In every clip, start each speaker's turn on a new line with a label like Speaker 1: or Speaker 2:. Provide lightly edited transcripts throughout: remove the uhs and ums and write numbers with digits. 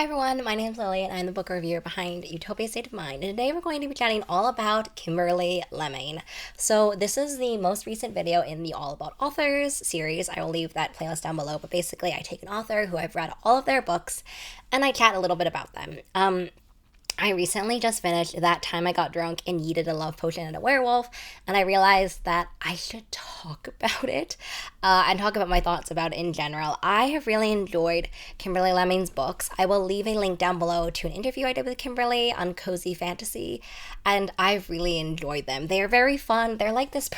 Speaker 1: Hi everyone, my name is Lily and I'm the book reviewer behind Utopia State of Mind. And today we're going to be chatting all about Kimberly Lemming. So this is the most recent video in the All About Authors series. I will leave that playlist down below, but basically I take an author who I've read all of their books and I chat a little bit about them. I recently just finished That Time I Got Drunk and Yeeted a Love Potion at a Werewolf, and I realized that I should talk about it and talk about my thoughts about it in general. I have really enjoyed Kimberly Lemming's books. I will leave a link down below to an interview I did with Kimberly on Cozy Fantasy, and I've really enjoyed them. They are very fun. They're like this.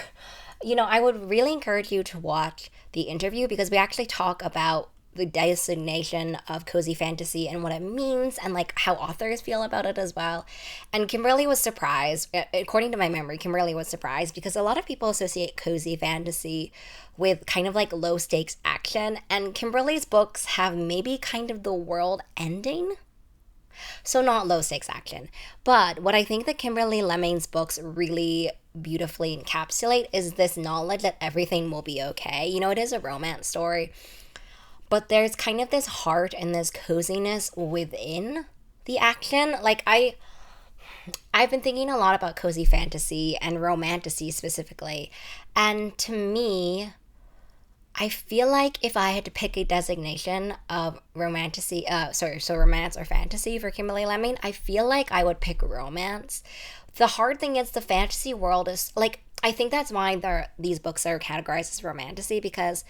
Speaker 1: I would really encourage you to watch the interview because we actually talk about the designation of cozy fantasy and what it means and like how authors feel about it as well. And Kimberly was surprised, according to my memory, Kimberly was surprised because a lot of people associate cozy fantasy with kind of like low stakes action, and Kimberly's books have maybe kind of the world ending. So not low stakes action. But what I think that Kimberly Lemming's books really beautifully encapsulate is this knowledge that everything will be okay. It is a romance story, but there's kind of this heart and this coziness within the action. I've been thinking a lot about cozy fantasy and romantasy specifically. And to me, I feel like if I had to pick a designation of romantasy, romance or fantasy for Kimberly Lemming, I feel like I would pick romance. The hard thing is the fantasy world is like, I think that's why these books are categorized as romantasy, because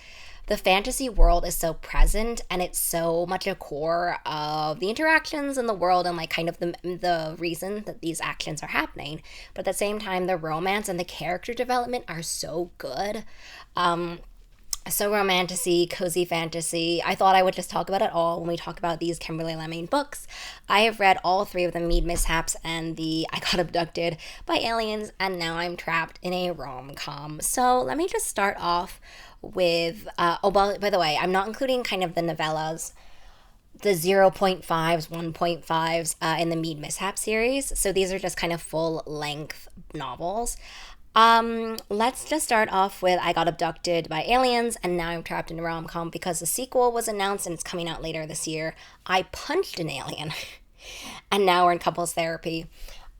Speaker 1: the fantasy world is so present and it's so much a core of the interactions in the world and like kind of the reason that these actions are happening. But at the same time, the romance and the character development are so good. So romantasy, cozy fantasy. I thought I would just talk about it all when we talk about these Kimberly Lemming books. I have read all three of the Mead Mishaps and the I Got Abducted by Aliens, and now I'm trapped in a rom-com. So let me just start off with, by the way, I'm not including kind of the novellas, the 0.5s, 1.5s in the Mead Mishap series. So these are just kind of full length novels. Let's just start off with I Got Abducted by Aliens and Now I'm Trapped in a Rom-Com because the sequel was announced and it's coming out later this year. I punched an alien and now we're in couples therapy.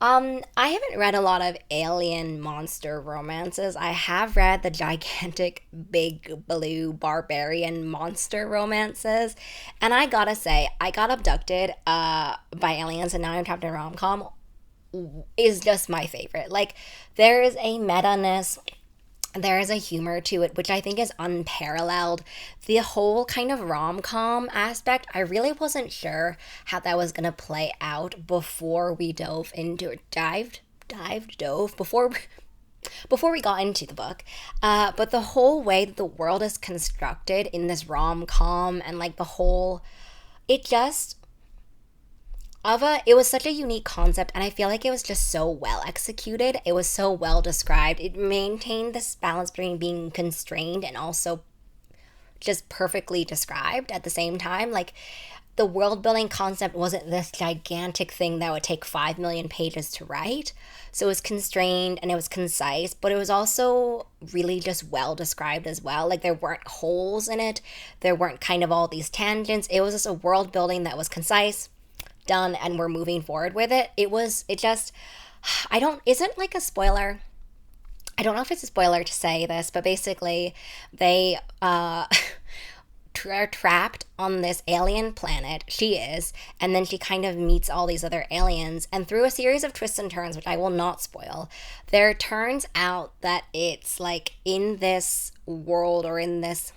Speaker 1: I haven't read a lot of alien monster romances. I have read the gigantic big blue barbarian monster romances. And I gotta say, I Got Abducted by Aliens and Now I'm Trapped in a Rom-Com is just my favorite. Like, there is a meta-ness, there is a humor to it, which I think is unparalleled. The whole kind of rom-com aspect, I really wasn't sure how that was gonna play out before we dove into it. Before we got into the book. But the whole way that the world is constructed in this rom-com and like the whole, it just it was such a unique concept, and I feel like it was just so well executed. It was so well described. It maintained this balance between being constrained and also just perfectly described at the same time. Like, the world building concept wasn't this gigantic thing that would take 5 million pages to write. So it was constrained and it was concise, but it was also really just well described as well. Like, there weren't holes in it, there weren't kind of all these tangents. It was just a world building that was concise, done, and we're moving forward with it. Isn't like a spoiler. I don't know if it's a spoiler to say this, but basically they are trapped on this alien planet. She is, and then she kind of meets all these other aliens, and through a series of twists and turns, which I will not spoil, there turns out that it's like in this world or in this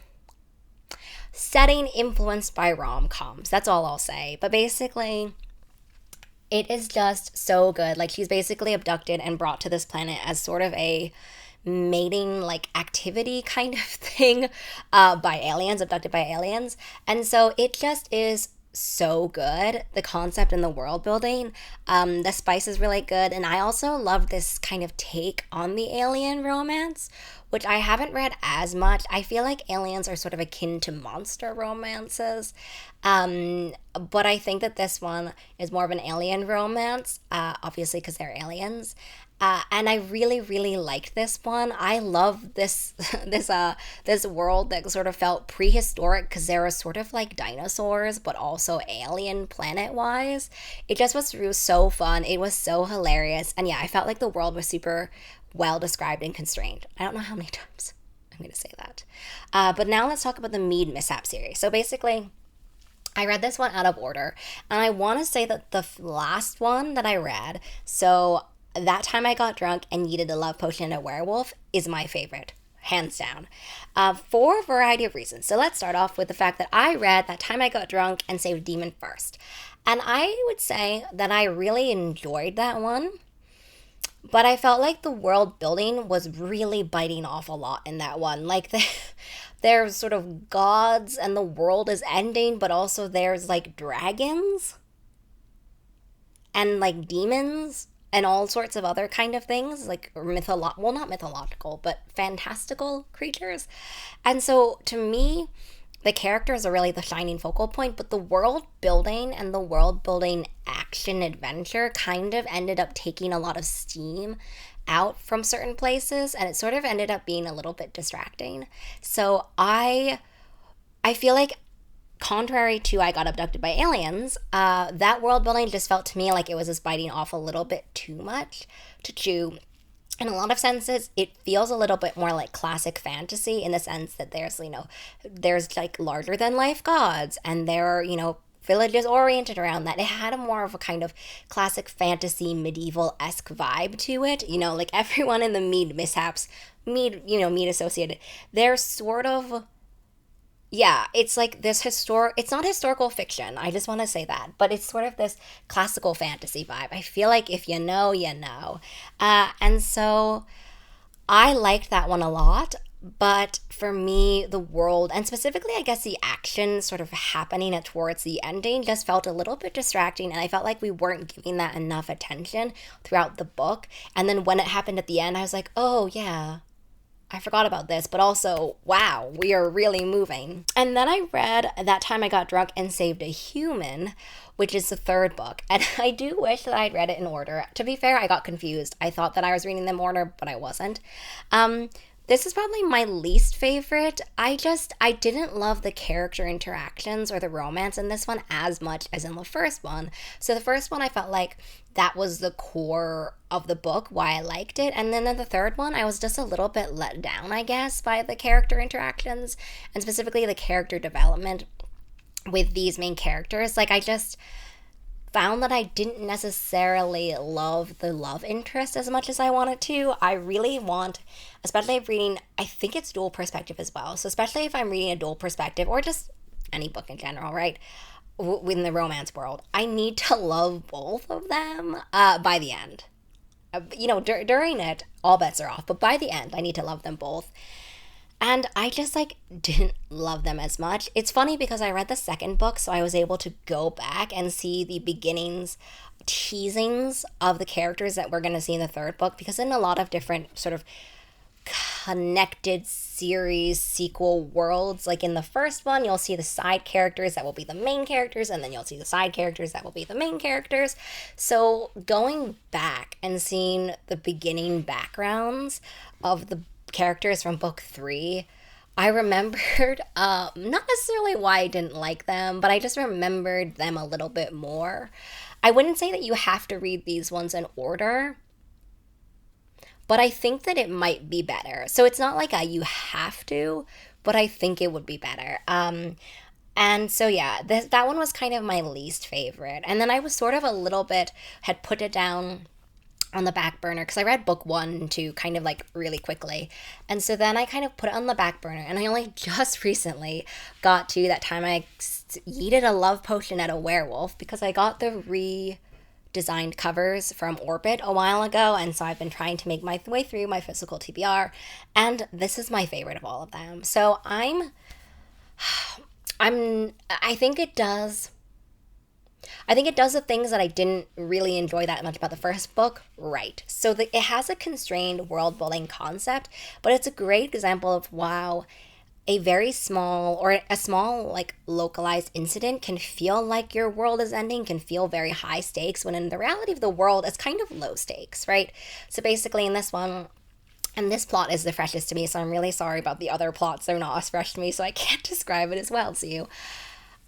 Speaker 1: setting influenced by rom-coms. That's all I'll say. But basically, it is just so good. Like, she's basically abducted and brought to this planet as sort of a mating like activity kind of thing by aliens, abducted by aliens. And so it just is so good. The concept and the world building, the spice is really good. And I also love this kind of take on the alien romance, which I haven't read as much. I feel like aliens are sort of akin to monster romances, but I think that this one is more of an alien romance, obviously because they're aliens. And I really, really liked this one. I love this this world that sort of felt prehistoric because there were sort of like dinosaurs, but also alien planet wise. It just was so fun. It was so hilarious, and yeah, I felt like the world was super well described and constrained. I don't know how many times I'm going to say that. But now let's talk about the Mead Mishap series. So basically, I read this one out of order, and I want to say that the last one that I read, so That Time I Got Drunk and Needed a Love Potion and a Werewolf, is my favorite, hands down, for a variety of reasons. So let's start off with the fact that I read That Time I Got Drunk and Saved a Demon first. And I would say that I really enjoyed that one, but I felt like the world building was really biting off a lot in that one. Like there's sort of gods and the world is ending, but also there's like dragons and like demons and all sorts of other kind of things, like well, not mythological, but fantastical creatures. And so to me, the characters are really the shining focal point, but the world building and the world building action adventure kind of ended up taking a lot of steam out from certain places, and it sort of ended up being a little bit distracting. So I feel like, contrary to I Got Abducted by Aliens, that world building just felt to me like it was just biting off a little bit too much to chew. In a lot of senses, it feels a little bit more like classic fantasy in the sense that there's like larger than life gods, and there are, villages oriented around that. It had a more of a kind of classic fantasy medieval-esque vibe to it. Like everyone in the Mead Mishaps, Mead associated, they're sort of, yeah, it's like this it's not historical fiction. I just want to say that, but it's sort of this classical fantasy vibe. I feel like if you know, you know. And so I liked that one a lot, but for me, the world, and specifically, I guess the action sort of happening towards the ending just felt a little bit distracting, and I felt like we weren't giving that enough attention throughout the book. And then when it happened at the end, I was like, oh yeah, I forgot about this, but also, wow, we are really moving. And then I read That Time I Got Drunk and Saved a Human, which is the third book. And I do wish that I'd read it in order. To be fair, I got confused. I thought that I was reading them in order, but I wasn't. This is probably my least favorite. I didn't love the character interactions or the romance in this one as much as in the first one. So the first one, I felt like that was the core of the book, why I liked it. And then in the third one, I was just a little bit let down, I guess, by the character interactions and specifically the character development with these main characters. Like, I just found that I didn't necessarily love the love interest as much as I wanted to. I really want, especially if reading, I think it's dual perspective as well. So especially if I'm reading a dual perspective or just any book in general, right? Within the romance world, I need to love both of them by the end. During it, all bets are off. But by the end, I need to love them both. And I just didn't love them as much. It's funny because I read the second book, so I was able to go back and see the beginnings, teasings of the characters that we're going to see in the third book, because in a lot of different sort of connected series sequel worlds, like in the first one, you'll see the side characters that will be the main characters, and then you'll see the side characters that will be the main characters. So going back and seeing the beginning backgrounds of the characters from book 3, I remembered not necessarily why I didn't like them, but I just remembered them a little bit more. I wouldn't say that you have to read these ones in order, but I think that it might be better. So it's not like you have to, but I think it would be better. And so yeah, that one was kind of my least favorite. And then I was sort of a little bit, had put it down on the back burner because I read book 1 and 2 kind of really quickly, and so then I kind of put it on the back burner, and I only just recently got to That Time I Yeeted a Love Potion at a Werewolf because I got the redesigned covers from Orbit a while ago, and so I've been trying to make my way through my physical TBR, and this is my favorite of all of them. So I think it does the things that I didn't really enjoy that much about the first book right. So it has a constrained world building concept, but it's a great example of, wow, a very small or a small like localized incident can feel like your world is ending, can feel very high stakes, when in the reality of the world it's kind of low stakes, right? So basically in this one, and this plot is the freshest to me, so I'm really sorry about the other plots. They're not as fresh to me, so I can't describe it as well to you.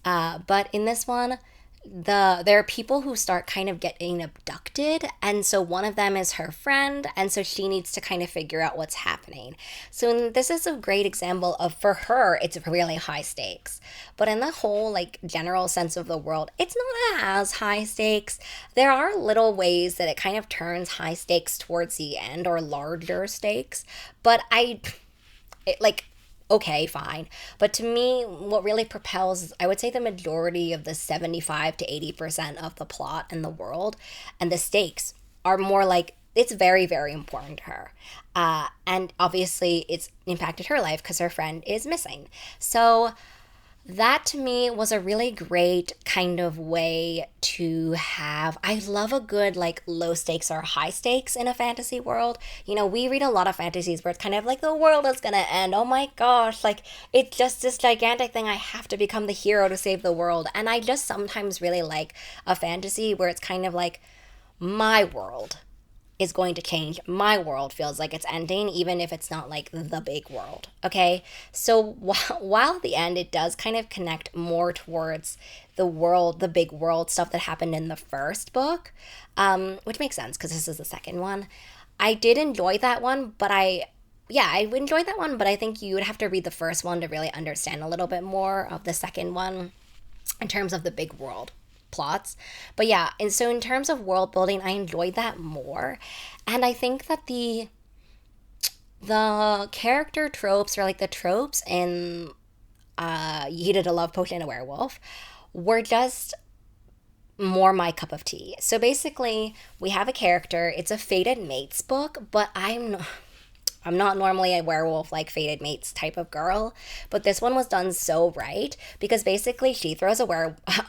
Speaker 1: But in this one, there are people who start kind of getting abducted, and so one of them is her friend, and so she needs to kind of figure out what's happening. So this is a great example of, for her, it's really high stakes, but in the whole like general sense of the world, it's not as high stakes. There are little ways that it kind of turns high stakes towards the end, or larger stakes, but like, okay, fine. But to me, what really propels, I would say, the majority of the 75 to 80% of the plot and the world and the stakes are more like it's very, very important to her. And obviously, it's impacted her life because her friend is missing. So that to me was a really great kind of way to have. I love a good like low stakes or high stakes in a fantasy world. You know, we read a lot of fantasies where it's kind of like the world is gonna end, oh my gosh, like it's just this gigantic thing, I have to become the hero to save the world. And I just sometimes really like a fantasy where it's kind of like my world is going to change. My world feels like it's ending, even if it's not like the big world. Okay. So while at the end it does kind of connect more towards the world, the big world stuff that happened in the first book, which makes sense because this is the second one. I did enjoy that one, but I enjoyed that one, but I think you would have to read the first one to really understand a little bit more of the second one in terms of the big world plots. But yeah, and so in terms of world building, I enjoyed that more. And I think that the character tropes, or like the tropes in You Heated a Love Potion and a Werewolf, were just more my cup of tea. So basically, we have a character, it's a fated mates book, but I'm not normally a werewolf like fated mates type of girl, but this one was done so right because basically she throws a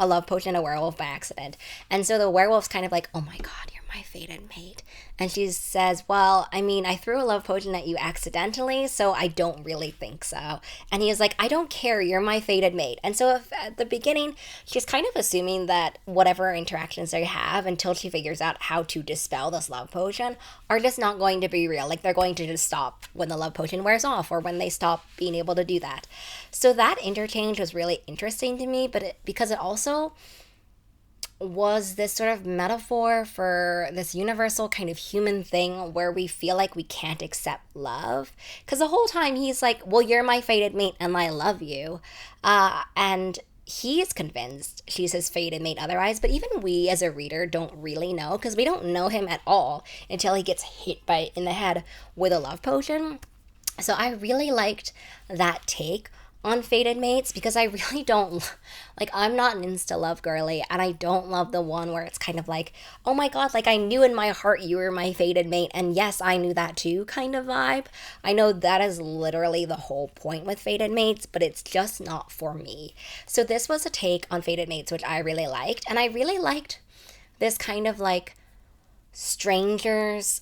Speaker 1: love potion at a werewolf by accident. And so the werewolf's kind of like, "Oh my god, you're my fated mate." And she says, "Well, I mean, I threw a love potion at you accidentally, so I don't really think so." And he is like, "I don't care, you're my fated mate." And so if, at the beginning, she's kind of assuming that whatever interactions they have until she figures out how to dispel this love potion are just not going to be real. Like they're going to just stop when the love potion wears off or when they stop being able to do that. So that interchange was really interesting to me, but because it also was this sort of metaphor for this universal kind of human thing where we feel like we can't accept love. Because the whole time he's like, "Well, you're my fated mate and I love you." And he is convinced she's his fated mate otherwise, but even we as a reader don't really know because we don't know him at all until he gets hit in the head with a love potion. So I really liked that take on fated mates because I really don't like, I'm not an insta love girly, and I don't love the one where it's kind of like, "Oh my god, like I knew in my heart you were my fated mate and yes, I knew that too" kind of vibe. I know that is literally the whole point with fated mates, but it's just not for me. So this was a take on fated mates which I really liked, and I really liked this kind of like strangers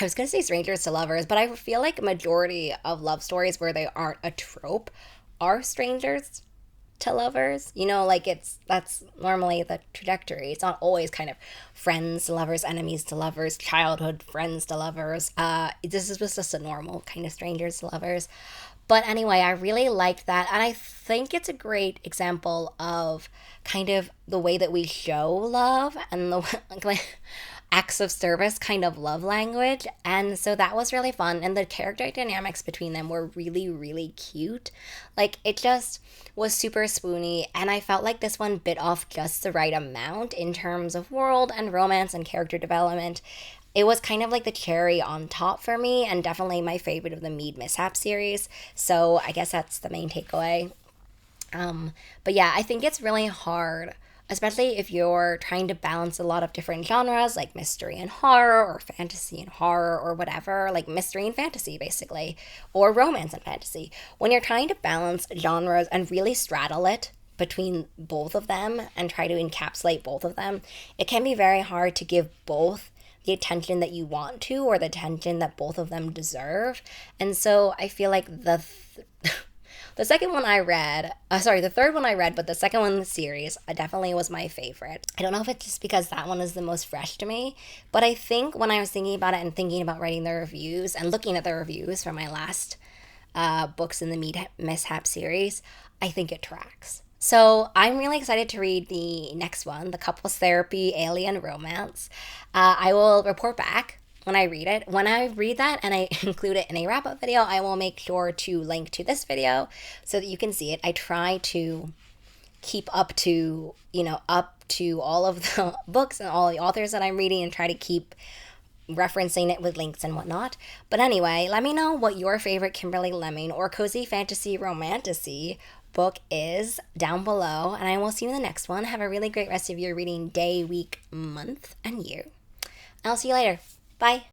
Speaker 1: I was gonna say strangers to lovers, but I feel like a majority of love stories where they aren't a trope are strangers to lovers. You know, like that's normally the trajectory. It's not always kind of friends to lovers, enemies to lovers, childhood friends to lovers. This was just a normal kind of strangers to lovers. But anyway, I really liked that, and I think it's a great example of kind of the way that we show love and the like acts of service kind of love language. And so that was really fun, and the character dynamics between them were really, really cute. Like it just was super spoony, and I felt like this one bit off just the right amount in terms of world and romance and character development. It was kind of like the cherry on top for me, and definitely my favorite of the Mead Mishaps series. So I guess that's the main takeaway. But yeah, I think it's really hard, especially if you're trying to balance a lot of different genres like mystery and horror, or fantasy and horror, or whatever, like mystery and fantasy basically, or romance and fantasy. When you're trying to balance genres and really straddle it between both of them and try to encapsulate both of them, it can be very hard to give both the attention that you want to, or the attention that both of them deserve. And so I feel like The second one I read, sorry, the third one I read, but the second one in the series definitely was my favorite. I don't know if it's just because that one is the most fresh to me, but I think when I was thinking about it and thinking about writing the reviews and looking at the reviews for my last books in the Mead Mishaps series, I think it tracks. So I'm really excited to read the next one, the couples therapy alien romance. I will report back when I read it. When I read that and I include it in a wrap up video, I will make sure to link to this video so that you can see it. I try to keep up to, up to all of the books and all the authors that I'm reading and try to keep referencing it with links and whatnot. But anyway, let me know what your favorite Kimberly Lemming or cozy fantasy romantasy book is down below, and I will see you in the next one. Have a really great rest of your reading day, week, month, and year. I'll see you later. Bye.